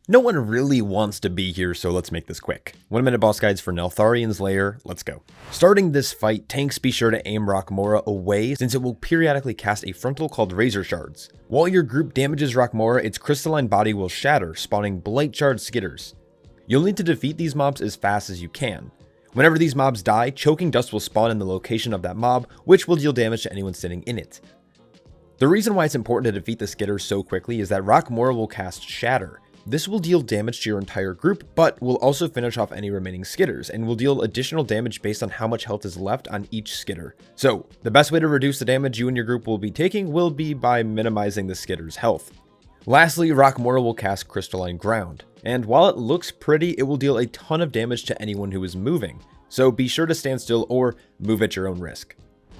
No one really wants to be here, so let's make this quick. 1 minute boss guides for Neltharion's Lair, let's go. Starting this fight, tanks be sure to aim Rokmora away since it will periodically cast a frontal called Razor Shards. While your group damages Rokmora, its crystalline body will shatter, spawning Blight Shard skitters. You'll need to defeat these mobs as fast as you can. Whenever these mobs die, choking dust will spawn in the location of that mob, which will deal damage to anyone sitting in it. The reason why it's important to defeat the skitters so quickly is that Rokmora will cast Shatter. This will deal damage to your entire group, but will also finish off any remaining skitters, and will deal additional damage based on how much health is left on each skitter. So, the best way to reduce the damage you and your group will be taking will be by minimizing the skitter's health. Lastly, Rokmora will cast Crystalline Ground, and while it looks pretty, it will deal a ton of damage to anyone who is moving, so be sure to stand still or move at your own risk.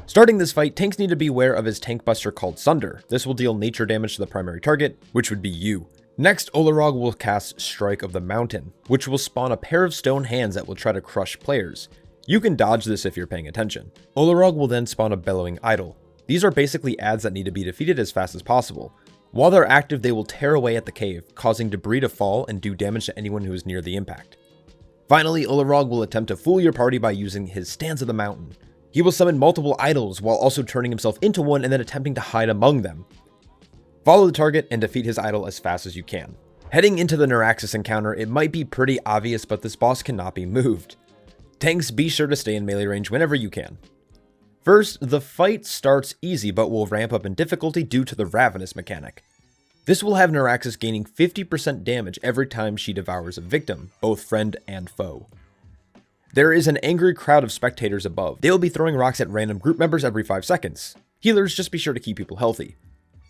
Starting this fight, tanks need to be aware of his tank buster called Sunder. This will deal nature damage to the primary target, which would be you. Next, Ularogg will cast Strike of the Mountain, which will spawn a pair of stone hands that will try to crush players. You can dodge this if you're paying attention. Ularogg will then spawn a Bellowing Idol. These are basically adds that need to be defeated as fast as possible. While they're active, they will tear away at the cave, causing debris to fall and do damage to anyone who is near the impact. Finally, Ularogg will attempt to fool your party by using his Stance of the Mountain. He will summon multiple idols while also turning himself into one and then attempting to hide among them. Follow the target and defeat his idol as fast as you can. Heading into the Naraxas encounter, it might be pretty obvious, but this boss cannot be moved. Tanks, be sure to stay in melee range whenever you can. First, the fight starts easy but will ramp up in difficulty due to the Ravenous mechanic. This will have Naraxas gaining 50% damage every time she devours a victim, both friend and foe. There is an angry crowd of spectators above. They will be throwing rocks at random group members every 5 seconds. Healers, just be sure to keep people healthy.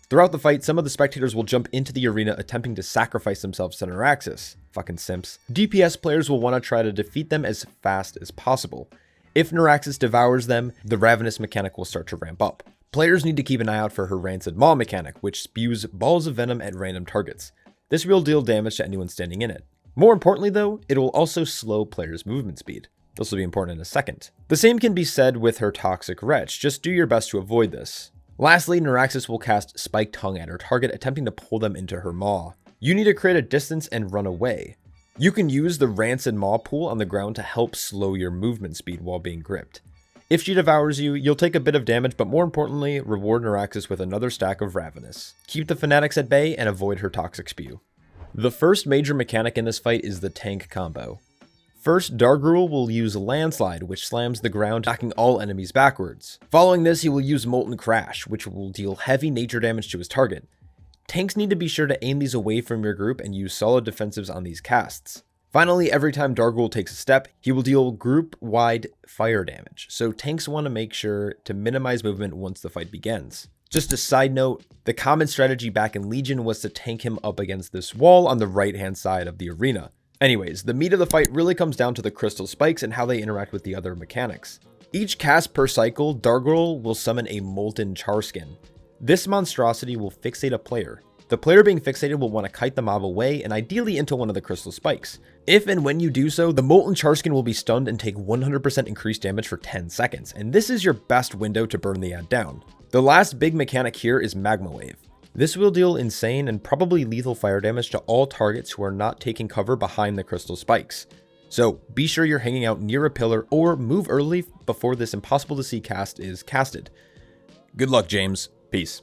Throughout the fight, some of the spectators will jump into the arena attempting to sacrifice themselves to Naraxas. Fucking simps. DPS players will want to try to defeat them as fast as possible. If Naraxas devours them, the Ravenous mechanic will start to ramp up. Players need to keep an eye out for her Rancid Maw mechanic, which spews balls of venom at random targets. This will deal damage to anyone standing in it. More importantly though, it will also slow players' movement speed. This will be important in a second. The same can be said with her Toxic Wretch, just do your best to avoid this. Lastly, Naraxas will cast Spiked Tongue at her target, attempting to pull them into her maw. You need to create a distance and run away. You can use the Rancid Maw pool on the ground to help slow your movement speed while being gripped. If she devours you, you'll take a bit of damage, but more importantly, reward Naraxas with another stack of Ravenous. Keep the Fanatics at bay and avoid her Toxic Spew. The first major mechanic in this fight is the tank combo. First, Dargrul will use Landslide, which slams the ground, knocking all enemies backwards. Following this, he will use Molten Crash, which will deal heavy nature damage to his target. Tanks need to be sure to aim these away from your group and use solid defensives on these casts. Finally, every time Dargrul takes a step, he will deal group-wide fire damage, so tanks want to make sure to minimize movement once the fight begins. Just a side note, the common strategy back in Legion was to tank him up against this wall on the right-hand side of the arena. Anyways, the meat of the fight really comes down to the crystal spikes and how they interact with the other mechanics. Each cast per cycle, Dargrul will summon a Molten Charskin. This monstrosity will fixate a player. The player being fixated will want to kite the mob away and ideally into one of the crystal spikes. If and when you do so, the Molten Charskin will be stunned and take 100% increased damage for 10 seconds, and this is your best window to burn the ad down. The last big mechanic here is Magma Wave. This will deal insane and probably lethal fire damage to all targets who are not taking cover behind the crystal spikes. So be sure you're hanging out near a pillar or move early before this impossible to see cast is casted. Good luck, James. Peace.